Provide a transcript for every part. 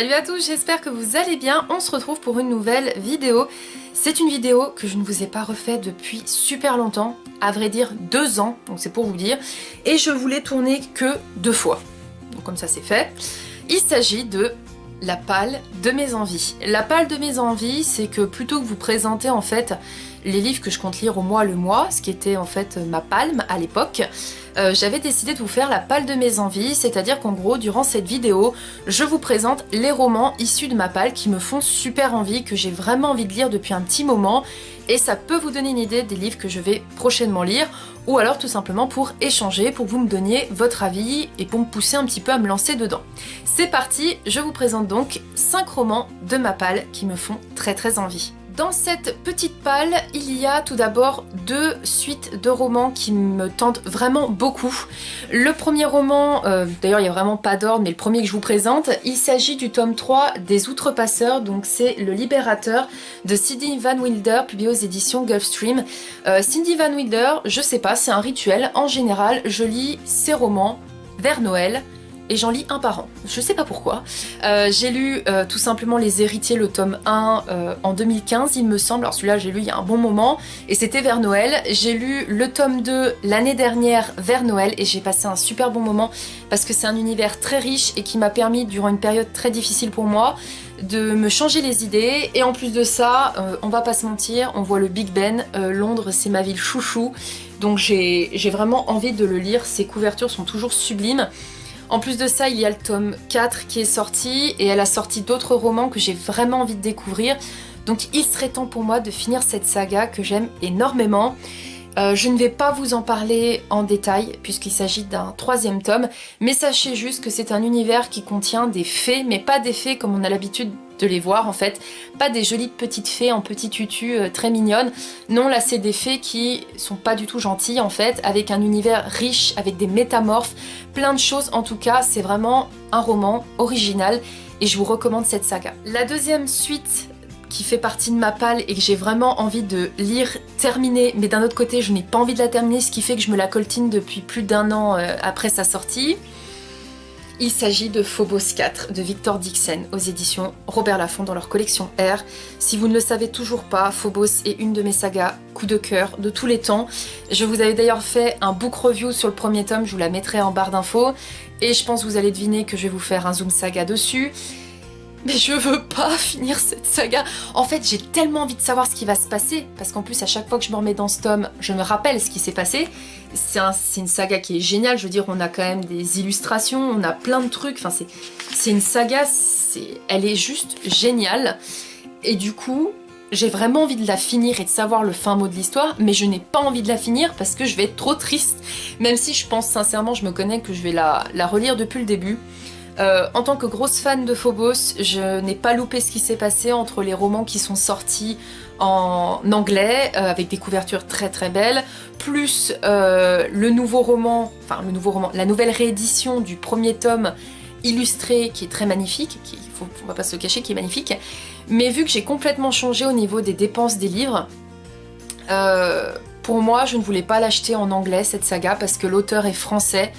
Salut à tous, j'espère que vous allez bien. On se retrouve pour une nouvelle vidéo. C'est une vidéo que je ne vous ai pas refait depuis super longtemps, à vrai dire 2 ans, donc c'est pour vous dire. Et je voulais tourner que 2 fois. Donc comme ça c'est fait. Il s'agit de la palle de mes envies. La palle de mes envies, c'est que plutôt que vous présenter en fait les livres que je compte lire au mois le mois, ce qui était en fait ma palme à l'époque, j'avais décidé de vous faire la palle de mes envies, c'est-à-dire qu'en gros, durant cette vidéo, je vous présente les romans issus de ma palle qui me font super envie, que j'ai vraiment envie de lire depuis un petit moment, et ça peut vous donner une idée des livres que je vais prochainement lire, ou alors tout simplement pour échanger, pour que vous me donniez votre avis et pour me pousser un petit peu à me lancer dedans. C'est parti, je vous présente donc 5 romans de ma palle qui me font très envie. Dans cette petite palle, il y a tout d'abord 2 suites de romans qui me tentent vraiment beaucoup. Le premier roman, d'ailleurs il n'y a vraiment pas d'ordre, mais le premier que je vous présente, il s'agit du tome 3 des Outrepasseurs, donc c'est Le Libérateur de Cindy Van Wilder, publié aux éditions Gulfstream. Cindy Van Wilder, je sais pas, c'est un rituel. En général, je lis ses romans vers Noël, et j'en lis un par an. Je sais pas pourquoi. J'ai lu tout simplement Les Héritiers, le tome 1 en 2015, il me semble. Alors celui-là, j'ai lu il y a un bon moment, et c'était vers Noël. J'ai lu le tome 2 l'année dernière vers Noël, et j'ai passé un super bon moment, parce que c'est un univers très riche, et qui m'a permis, durant une période très difficile pour moi, de me changer les idées. Et en plus de ça, on va pas se mentir, on voit le Big Ben. Londres, c'est ma ville chouchou. Donc j'ai vraiment envie de le lire. Ses couvertures sont toujours sublimes. En plus de ça, il y a le tome 4 qui est sorti, et elle a sorti d'autres romans que j'ai vraiment envie de découvrir. Donc il serait temps pour moi de finir cette saga que j'aime énormément. Je ne vais pas vous en parler en détail puisqu'il s'agit d'un 3e tome, mais sachez juste que c'est un univers qui contient des fées, mais pas des fées comme on a l'habitude de les voir en fait, pas des jolies petites fées en petit tutu très mignonnes. Non, là c'est des fées qui sont pas du tout gentilles en fait, avec un univers riche, avec des métamorphes, plein de choses. En tout cas, c'est vraiment un roman original et je vous recommande cette saga. La deuxième suite qui fait partie de ma palle et que j'ai vraiment envie de lire, terminer, mais d'un autre côté je n'ai pas envie de la terminer, ce qui fait que je me la coltine depuis plus d'1 an après sa sortie. Il s'agit de Phobos 4 de Victor Dixon aux éditions Robert Laffont dans leur collection R. Si vous ne le savez toujours pas, Phobos est une de mes sagas coup de cœur de tous les temps. Je vous avais d'ailleurs fait un book review sur le premier tome, je vous la mettrai en barre d'infos, et je pense que vous allez deviner que je vais vous faire un zoom saga dessus. Mais je veux pas finir cette saga. En fait, j'ai tellement envie de savoir ce qui va se passer, parce qu'en plus, à chaque fois que je me remets dans ce tome, je me rappelle ce qui s'est passé. C'est une saga qui est géniale, je veux dire, on a quand même des illustrations, on a plein de trucs, enfin c'est une saga, elle est juste géniale. Et du coup, j'ai vraiment envie de la finir et de savoir le fin mot de l'histoire, mais je n'ai pas envie de la finir parce que je vais être trop triste. Même si je pense sincèrement, je me connais, que je vais la relire depuis le début. En tant que grosse fan de Phobos, je n'ai pas loupé ce qui s'est passé entre les romans qui sont sortis en anglais, avec des couvertures très belles, plus la nouvelle réédition du premier tome illustré qui est très magnifique, on va pas se le cacher, qui est magnifique. Mais vu que j'ai complètement changé au niveau des dépenses des livres, pour moi je ne voulais pas l'acheter en anglais cette saga parce que l'auteur est français.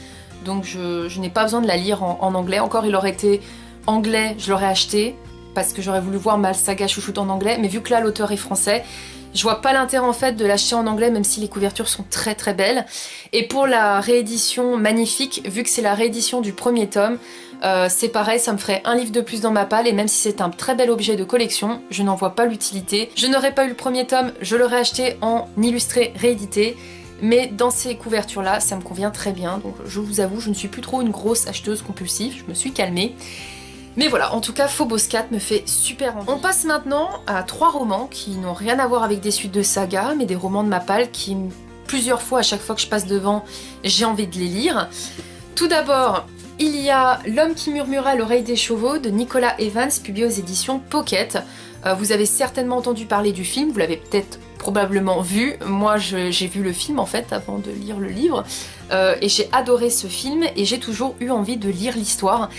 Donc je n'ai pas besoin de la lire en anglais. Encore il aurait été anglais, je l'aurais acheté, parce que j'aurais voulu voir ma saga chouchoute en anglais, mais vu que là l'auteur est français, je vois pas l'intérêt en fait de l'acheter en anglais, même si les couvertures sont très belles. Et pour la réédition magnifique, vu que c'est la réédition du premier tome, c'est pareil, ça me ferait un livre de plus dans ma palle, et même si c'est un très bel objet de collection, je n'en vois pas l'utilité. Je n'aurais pas eu le premier tome, je l'aurais acheté en illustré réédité. Mais dans ces couvertures-là, ça me convient très bien. Donc je vous avoue, je ne suis plus trop une grosse acheteuse compulsive, je me suis calmée. Mais voilà, en tout cas, Phobos 4 me fait super envie. On passe maintenant à 3 romans qui n'ont rien à voir avec des suites de saga, mais des romans de ma palle qui, plusieurs fois, à chaque fois que je passe devant, j'ai envie de les lire. Tout d'abord, il y a L'homme qui murmura à l'oreille des chevaux de Nicolas Evans, publié aux éditions Pocket. Vous avez certainement entendu parler du film, vous l'avez peut-être probablement vu. Moi j'ai vu le film en fait avant de lire le livre, et j'ai adoré ce film et j'ai toujours eu envie de lire l'histoire.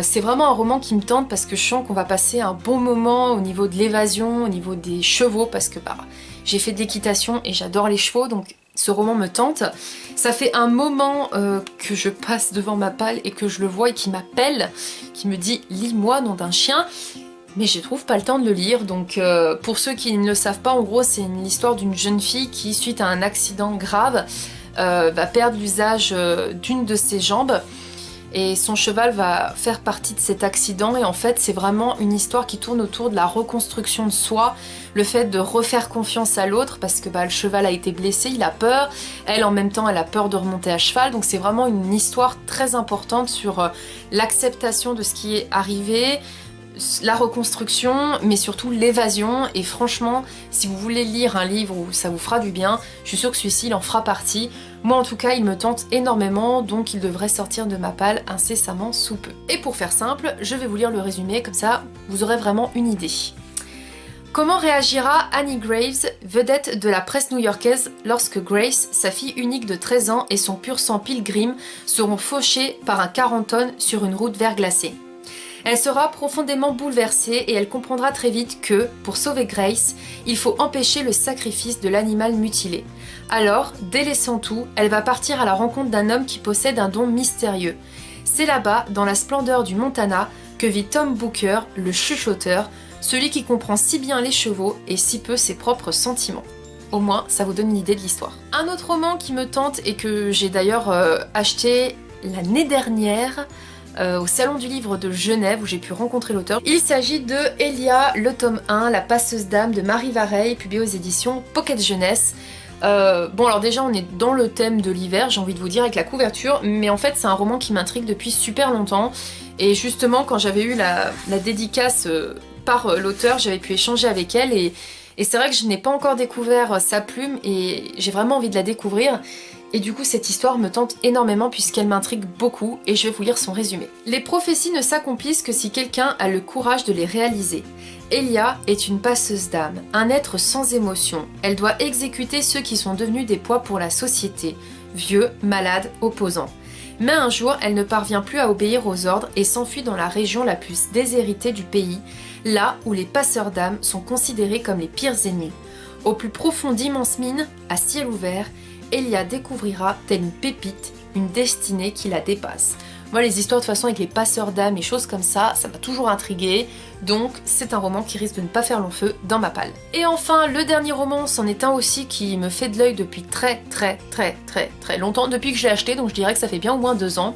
C'est vraiment un roman qui me tente parce que je sens qu'on va passer un bon moment au niveau de l'évasion, au niveau des chevaux, parce que j'ai fait de l'équitation et j'adore les chevaux, donc Ce roman me tente. Ça fait un moment que je passe devant ma palle et que je le vois et qui m'appelle, qui me dit « lis-moi, nom d'un chien ». Mais je trouve pas le temps de le lire, donc pour ceux qui ne le savent pas, en gros c'est l'histoire d'une jeune fille qui, suite à un accident grave, va perdre l'usage d'une de ses jambes. Et son cheval va faire partie de cet accident et en fait c'est vraiment une histoire qui tourne autour de la reconstruction de soi, le fait de refaire confiance à l'autre parce que le cheval a été blessé, il a peur, elle en même temps elle a peur de remonter à cheval, donc c'est vraiment une histoire très importante sur l'acceptation de ce qui est arrivé, la reconstruction, mais surtout l'évasion. Et franchement, si vous voulez lire un livre où ça vous fera du bien, je suis sûre que celui-ci il en fera partie. Moi en tout cas il me tente énormément, donc il devrait sortir de ma palle incessamment sous peu. Et pour faire simple, je vais vous lire le résumé, comme ça vous aurez vraiment une idée. Comment réagira Annie Graves, vedette de la presse new-yorkaise, lorsque Grace, sa fille unique de 13 ans et son pur sang Pilgrim seront fauchés par un 40 tonnes sur une route verglacée? Elle sera profondément bouleversée et elle comprendra très vite que, pour sauver Grace, il faut empêcher le sacrifice de l'animal mutilé. Alors, délaissant tout, elle va partir à la rencontre d'un homme qui possède un don mystérieux. C'est là-bas, dans la splendeur du Montana, que vit Tom Booker, le chuchoteur, celui qui comprend si bien les chevaux et si peu ses propres sentiments. Au moins, ça vous donne une idée de l'histoire. Un autre roman qui me tente et que j'ai d'ailleurs acheté l'année dernière, au Salon du Livre de Genève où j'ai pu rencontrer l'auteur. Il s'agit de Elia, le tome 1, La passeuse d'âme de Marie Vareille, publié aux éditions Pocket Jeunesse. Bon alors déjà on est dans le thème de l'hiver, j'ai envie de vous dire, avec la couverture, mais en fait c'est un roman qui m'intrigue depuis super longtemps. Et justement quand j'avais eu la dédicace par l'auteur, j'avais pu échanger avec elle et c'est vrai que je n'ai pas encore découvert sa plume et j'ai vraiment envie de la découvrir. Et du coup cette histoire me tente énormément puisqu'elle m'intrigue beaucoup et je vais vous lire son résumé. Les prophéties ne s'accomplissent que si quelqu'un a le courage de les réaliser. Elia est une passeuse d'âme, un être sans émotion. Elle doit exécuter ceux qui sont devenus des poids pour la société, vieux, malades, opposants. Mais un jour, elle ne parvient plus à obéir aux ordres et s'enfuit dans la région la plus déshéritée du pays, là où les passeurs d'âmes sont considérés comme les pires ennemis. Au plus profond d'immenses mines, à ciel ouvert, Elia découvrira, telle une pépite, une destinée qui la dépasse. Moi les histoires de toute façon avec les passeurs d'âmes et choses comme ça m'a toujours intriguée, donc c'est un roman qui risque de ne pas faire long feu dans ma palle. Et enfin le dernier roman, c'en est un aussi qui me fait de l'œil depuis très longtemps, depuis que je l'ai acheté, donc je dirais que ça fait bien au moins 2 ans.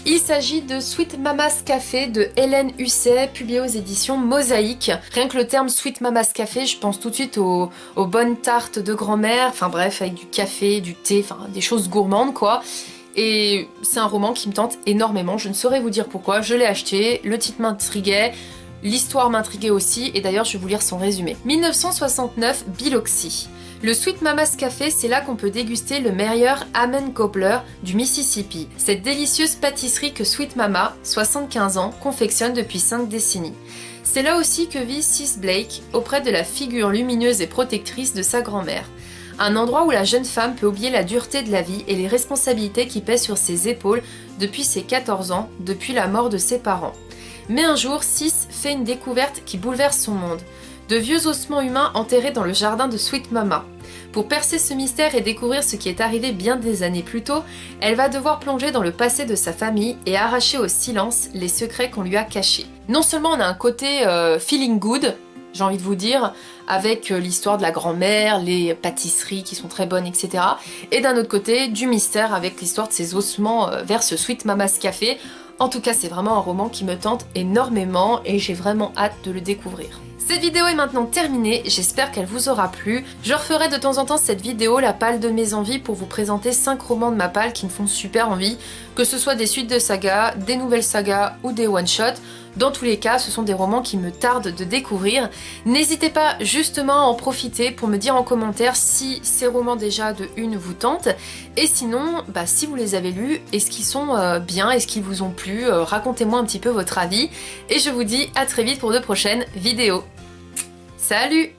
Il s'agit de Sweet Mama's Café de Hélène Husset, publié aux éditions Mosaïque. Rien que le terme Sweet Mama's Café, je pense tout de suite aux bonnes tartes de grand-mère, enfin bref, avec du café, du thé, enfin des choses gourmandes quoi. Et c'est un roman qui me tente énormément, je ne saurais vous dire pourquoi, je l'ai acheté, le titre m'intriguait, l'histoire m'intriguait aussi, et d'ailleurs je vais vous lire son résumé. 1969, Biloxi. Le Sweet Mama's Café, c'est là qu'on peut déguster le meilleur Amen Cobbler du Mississippi. Cette délicieuse pâtisserie que Sweet Mama, 75 ans, confectionne depuis 5 décennies. C'est là aussi que vit Sis Blake, auprès de la figure lumineuse et protectrice de sa grand-mère. Un endroit où la jeune femme peut oublier la dureté de la vie et les responsabilités qui pèsent sur ses épaules depuis ses 14 ans, depuis la mort de ses parents. Mais un jour, Sis fait une découverte qui bouleverse son monde. De vieux ossements humains enterrés dans le jardin de Sweet Mama. Pour percer ce mystère et découvrir ce qui est arrivé bien des années plus tôt, elle va devoir plonger dans le passé de sa famille et arracher au silence les secrets qu'on lui a cachés. Non seulement on a un côté feeling good, j'ai envie de vous dire, avec l'histoire de la grand-mère, les pâtisseries qui sont très bonnes, etc. Et d'un autre côté, du mystère avec l'histoire de ces ossements vers ce Sweet Mama's Café. En tout cas, c'est vraiment un roman qui me tente énormément et j'ai vraiment hâte de le découvrir. Cette vidéo est maintenant terminée, j'espère qu'elle vous aura plu. Je referai de temps en temps cette vidéo, la palle de mes envies, pour vous présenter 5 romans de ma palle qui me font super envie, que ce soit des suites de sagas, des nouvelles sagas ou des one-shots. Dans tous les cas, ce sont des romans qui me tardent de découvrir. N'hésitez pas justement à en profiter pour me dire en commentaire si ces romans déjà de une vous tentent. Et sinon, si vous les avez lus, est-ce qu'ils sont bien, est-ce qu'ils vous ont plu, racontez-moi un petit peu votre avis. Et je vous dis à très vite pour de prochaines vidéos. Salut!